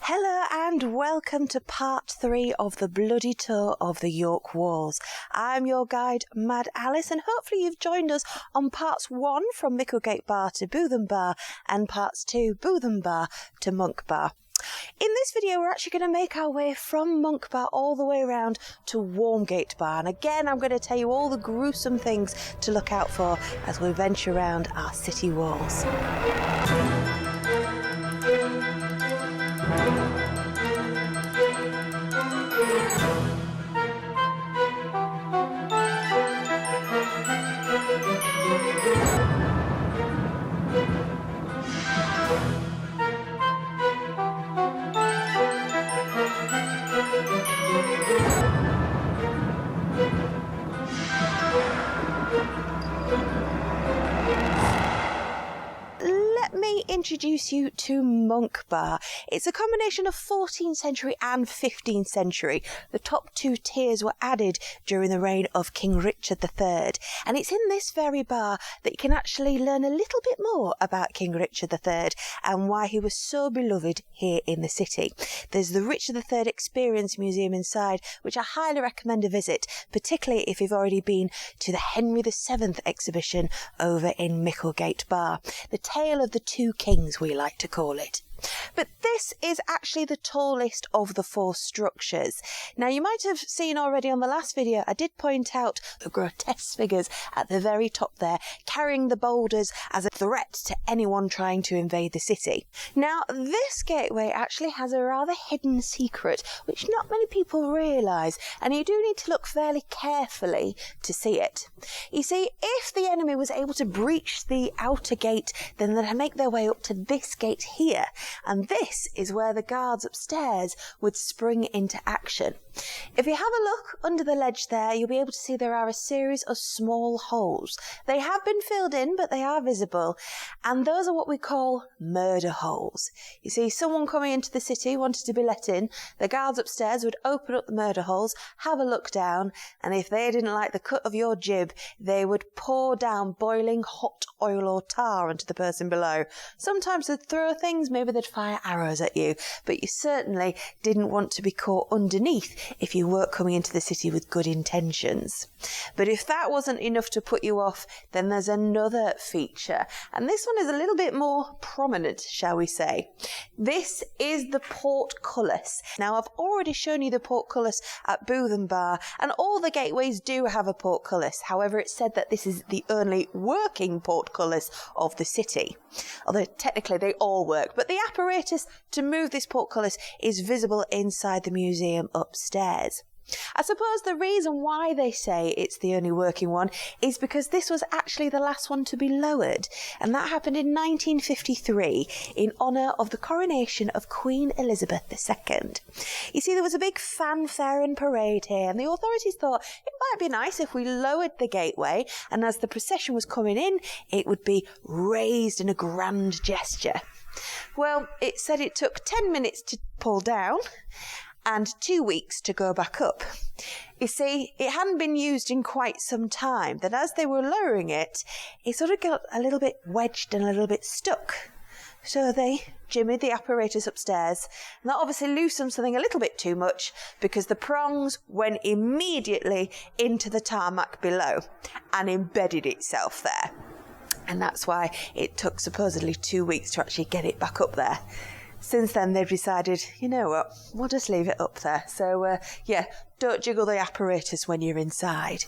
Hello and welcome to part 3 of the bloody tour of the York Walls. I'm your guide, Mad Alice, and hopefully you've joined us on parts 1 from Monkgate Bar to Bootham Bar and parts 2, Bootham Bar to Monk Bar. In this video, we're actually going to make our way from Monk Bar all the way around to Walmgate Bar. And again, I'm going to tell you all the gruesome things to look out for as we venture around our city walls. Let me introduce you to Monk Bar. It's a combination of 14th century and 15th century. The top 2 tiers were added during the reign of King Richard III. And it's in this very bar that you can actually learn a little bit more about King Richard III and why he was so beloved here in the city. There's the Richard III Experience Museum inside, which I highly recommend a visit, particularly if you've already been to the Henry VII exhibition over in Monkgate Bar. The Tale of the Two Kings, we like to call it. But this is actually the tallest of the 4 structures. Now, you might have seen already on the last video, I did point out the grotesque figures at the very top there, carrying the boulders as a threat to anyone trying to invade the city. Now, this gateway actually has a rather hidden secret, which not many people realise, and you do need to look fairly carefully to see it. You see, if the enemy was able to breach the outer gate, then they'd make their way up to this gate here. And this is where the guards upstairs would spring into action. If you have a look under the ledge there, you'll be able to see there are a series of small holes. They have been filled in, but they are visible, and those are what we call murder holes. You see, someone coming into the city wanted to be let in, the guards upstairs would open up the murder holes, have a look down, and if they didn't like the cut of your jib, they would pour down boiling hot oil or tar onto the person below. Sometimes they'd throw things, maybe they'd fire arrows at you, but you certainly didn't want to be caught underneath if you weren't coming into the city with good intentions. But if that wasn't enough to put you off, then there's another feature, and this one is a little bit more prominent, shall we say. This is the portcullis. Now, I've already shown you the portcullis at Bootham Bar, and all the gateways do have a portcullis. However, it's said that this is the only working portcullis of the city. Although technically they all work, but the apparatus to move this portcullis is visible inside the museum upstairs. I suppose the reason why they say it's the only working one is because this was actually the last one to be lowered, and that happened in 1953 in honour of the coronation of Queen Elizabeth II. You see, there was a big fanfare and parade here, and the authorities thought it might be nice if we lowered the gateway, and as the procession was coming in, it would be raised in a grand gesture. Well, it said it took 10 minutes to pull down and 2 weeks to go back up. You see, it hadn't been used in quite some time, that as they were lowering it, it sort of got a little bit wedged and a little bit stuck. So they jimmied the apparatus upstairs, and that obviously loosened something a little bit too much because the prongs went immediately into the tarmac below and embedded itself there. And that's why it took supposedly 2 weeks to actually get it back up there. Since then, they've decided, you know what, we'll just leave it up there. So, don't jiggle the apparatus when you're inside.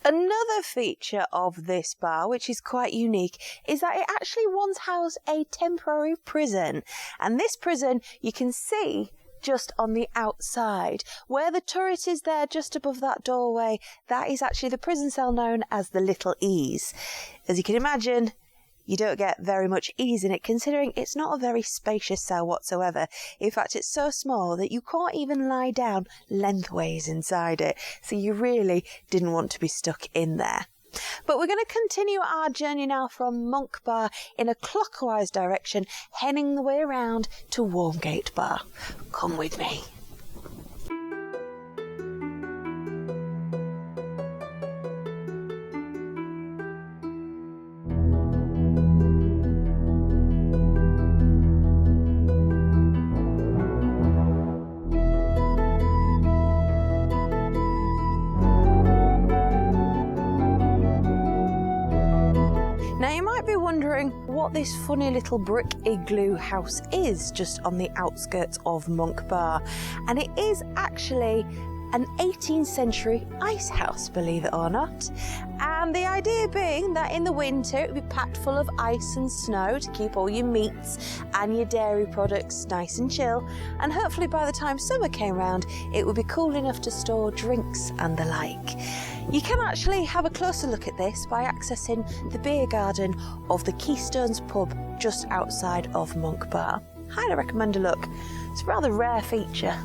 Another feature of this bar, which is quite unique, is that it actually once housed a temporary prison. And this prison, you can see just on the outside. Where the turret is there just above that doorway, that is actually the prison cell known as the Little Ease. As you can imagine, you don't get very much ease in it, considering it's not a very spacious cell whatsoever. In fact, it's so small that you can't even lie down lengthways inside it, so you really didn't want to be stuck in there. But we're going to continue our journey now from Monk Bar in a clockwise direction, heading the way around to Walmgate Bar. Come with me. Now you might be wondering what this funny little brick igloo house is just on the outskirts of Monk Bar, and it is actually an 18th century ice house, believe it or not. And the idea being that in the winter it would be packed full of ice and snow to keep all your meats and your dairy products nice and chill, and hopefully by the time summer came round it would be cool enough to store drinks and the like. You can actually have a closer look at this by accessing the beer garden of the Keystones pub just outside of Monk Bar. Highly recommend a look. It's a rather rare feature.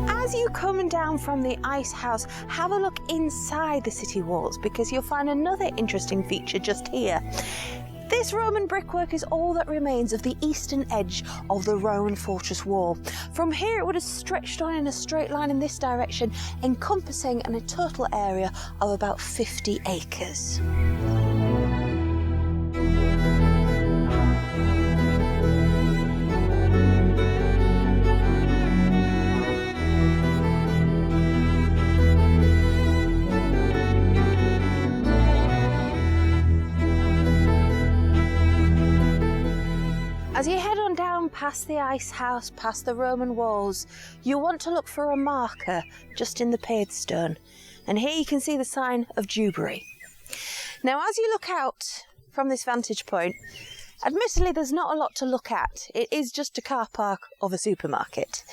As you come down from the ice house, have a look inside the city walls because you'll find another interesting feature just here. This Roman brickwork is all that remains of the eastern edge of the Roman fortress wall. From here it would have stretched on in a straight line in this direction, encompassing a total area of about 50 acres. As you head on down past the ice house, past the Roman walls, you'll want to look for a marker just in the paved stone. And here you can see the sign of Dewberry. Now, as you look out from this vantage point, admittedly there's not a lot to look at. It is just a car park of a supermarket.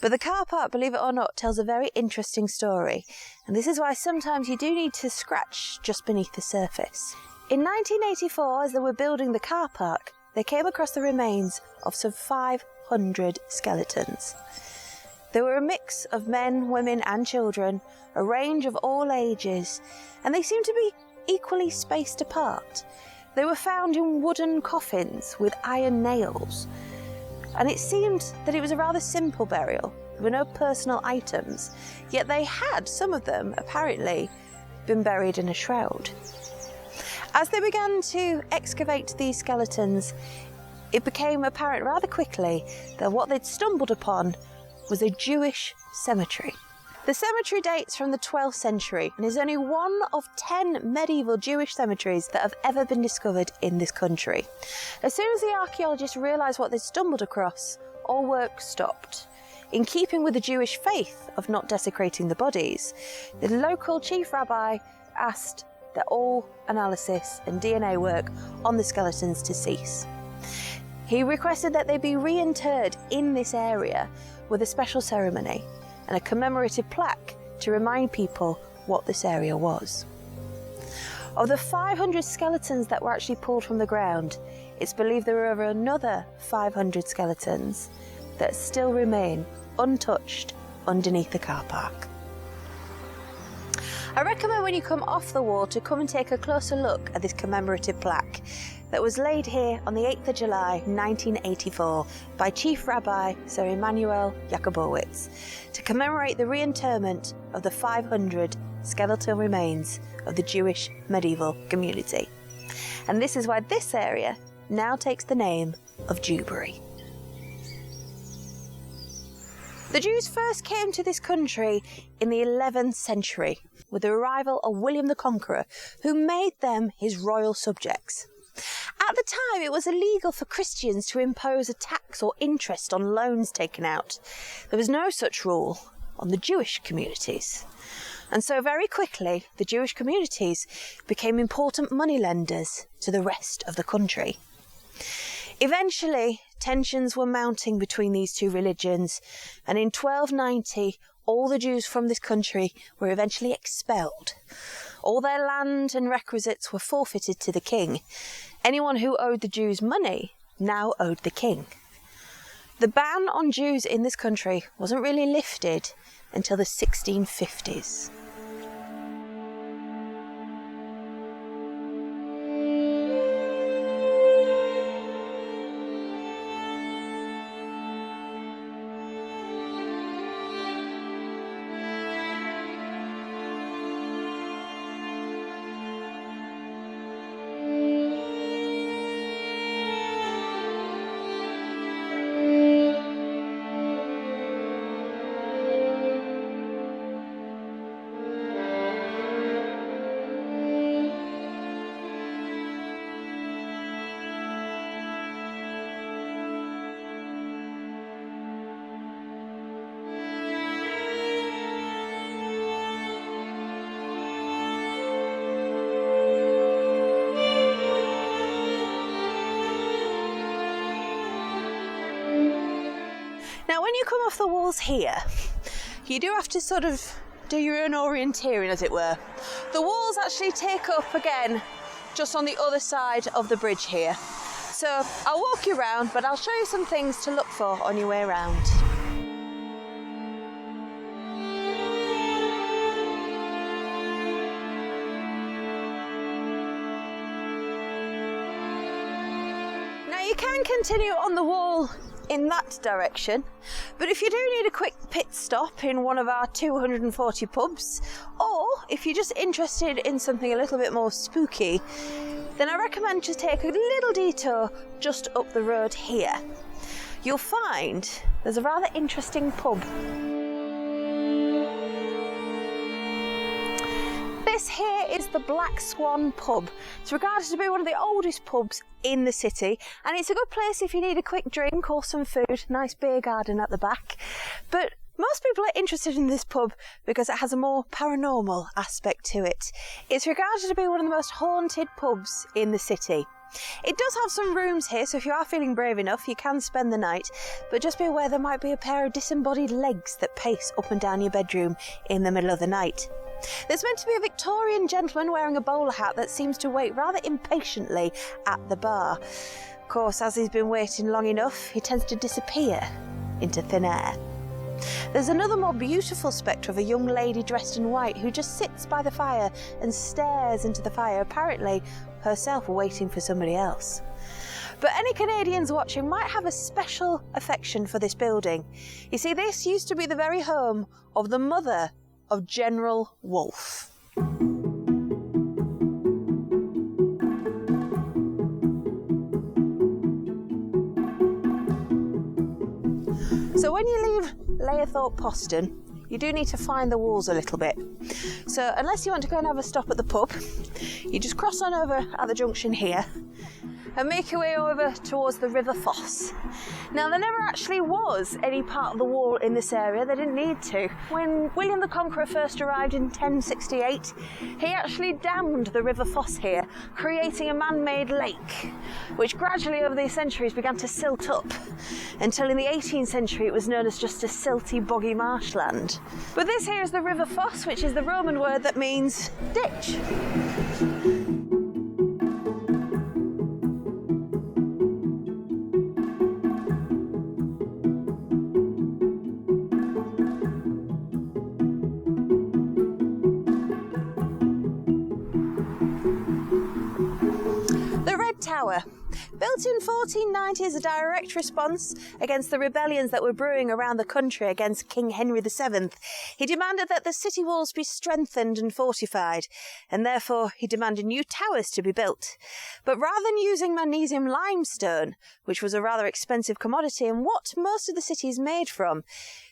But the car park, believe it or not, tells a very interesting story. And this is why sometimes you do need to scratch just beneath the surface. In 1984, as they were building the car park, they came across the remains of some 500 skeletons. They were a mix of men, women and children, a range of all ages, and they seemed to be equally spaced apart. They were found in wooden coffins with iron nails, and it seemed that it was a rather simple burial. There were no personal items, yet they had, some of them apparently, been buried in a shroud. As they began to excavate these skeletons, it became apparent rather quickly that what they'd stumbled upon was a Jewish cemetery. The cemetery dates from the 12th century and is only one of 10 medieval Jewish cemeteries that have ever been discovered in this country. As soon as the archaeologists realised what they'd stumbled across, all work stopped. In keeping with the Jewish faith of not desecrating the bodies, the local chief rabbi asked that all analysis and DNA work on the skeletons to cease. He requested that they be reinterred in this area with a special ceremony and a commemorative plaque to remind people what this area was. Of the 500 skeletons that were actually pulled from the ground, it's believed there were over another 500 skeletons that still remain untouched underneath the car park. I recommend when you come off the wall to come and take a closer look at this commemorative plaque that was laid here on the 8th of July 1984 by Chief Rabbi Sir Emanuel Jakubowicz to commemorate the reinterment of the 500 skeletal remains of the Jewish medieval community. And this is why this area now takes the name of Dewberry. The Jews first came to this country in the 11th century with the arrival of William the Conqueror, who made them his royal subjects. At the time, it was illegal for Christians to impose a tax or interest on loans taken out. There was no such rule on the Jewish communities. And so very quickly, the Jewish communities became important moneylenders to the rest of the country. Eventually, tensions were mounting between these two religions, and in 1290, all the Jews from this country were eventually expelled. All their land and requisites were forfeited to the king. Anyone who owed the Jews money now owed the king. The ban on Jews in this country wasn't really lifted until the 1650s. Now when you come off the walls here, you do have to sort of do your own orienteering, as it were. The walls actually take up again just on the other side of the bridge here. So I'll walk you around, but I'll show you some things to look for on your way around. Now you can continue on the wall in that direction, but if you do need a quick pit stop in one of our 240 pubs, or if you're just interested in something a little bit more spooky, then I recommend just take a little detour just up the road here. You'll find there's a rather interesting pub. This here is the Black Swan Pub. It's regarded to be one of the oldest pubs in the city, and it's a good place if you need a quick drink or some food. Nice beer garden at the back. But most people are interested in this pub because it has a more paranormal aspect to it. It's regarded to be one of the most haunted pubs in the city. It does have some rooms here, so if you are feeling brave enough, you can spend the night, but just be aware there might be a pair of disembodied legs that pace up and down your bedroom in the middle of the night. There's meant to be a Victorian gentleman wearing a bowler hat that seems to wait rather impatiently at the bar. Of course, as he's been waiting long enough, he tends to disappear into thin air. There's another more beautiful spectre of a young lady dressed in white who just sits by the fire and stares into the fire, apparently herself waiting for somebody else. But any Canadians watching might have a special affection for this building. You see, this used to be the very home of the mother of General Wolfe. So when you leave Layerthorpe Poston, you do need to find the walls a little bit. So unless you want to go and have a stop at the pub, you just cross on over at the junction here and make your way over towards the River Foss. Now, there never actually was any part of the wall in this area. They didn't need to. When William the Conqueror first arrived in 1068, he actually dammed the River Foss here, creating a man-made lake, which gradually over the centuries began to silt up, until in the 18th century it was known as just a silty, boggy marshland. But this here is the River Foss, which is the Roman word that means ditch. Tower. Built in 1490 as a direct response against the rebellions that were brewing around the country against King Henry VII, he demanded that the city walls be strengthened and fortified, and therefore he demanded new towers to be built. But rather than using magnesium limestone, which was a rather expensive commodity and what most of the city is made from,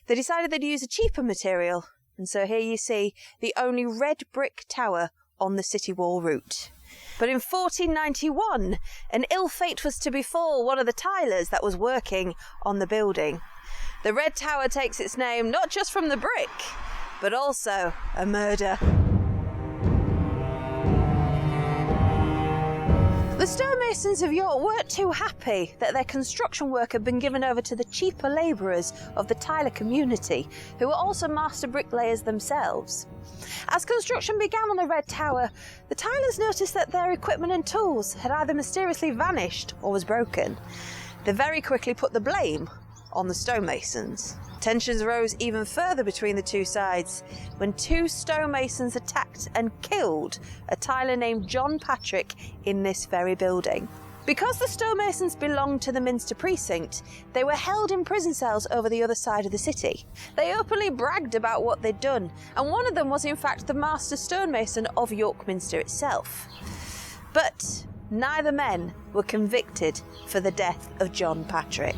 they decided they'd use a cheaper material, and so here you see the only red brick tower on the city wall route. But in 1491, an ill fate was to befall one of the tilers that was working on the building. The Red Tower takes its name not just from the brick, but also a murder. The stonemasons of York weren't too happy that their construction work had been given over to the cheaper labourers of the tiler community, who were also master bricklayers themselves. As construction began on the Red Tower, the tilers noticed that their equipment and tools had either mysteriously vanished or was broken. They very quickly put the blame on the stonemasons. Tensions rose even further between the two sides when two stonemasons attacked and killed a tiler named John Patrick in this very building. Because the stonemasons belonged to the Minster precinct, they were held in prison cells over the other side of the city. They openly bragged about what they'd done, and one of them was in fact the master stonemason of York Minster itself. But neither men were convicted for the death of John Patrick.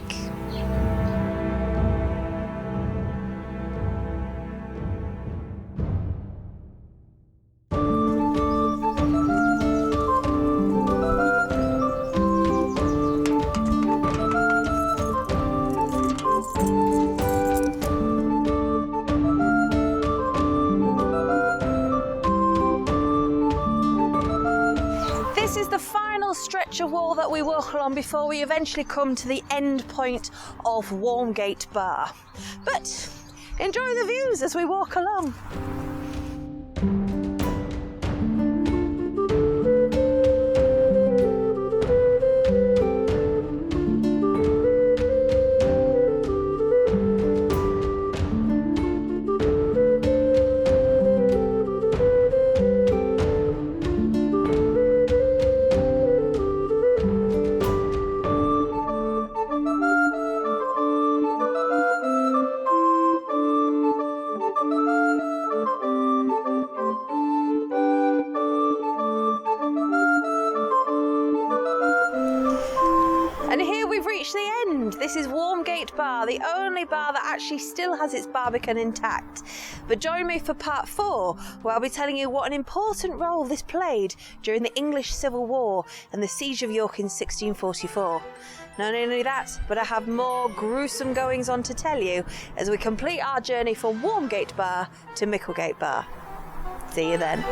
This is the final stretch of wall that we walk along before we eventually come to the end point of Walmgate Bar. But enjoy the views as we walk along. And here we've reached the end. This is Walmgate Bar, the only bar that actually still has its barbican intact. But join me for part 4, where I'll be telling you what an important role this played during the English Civil War and the Siege of York in 1644. Not only that, but I have more gruesome goings on to tell you as we complete our journey from Walmgate Bar to MacLeod Bar. See you then.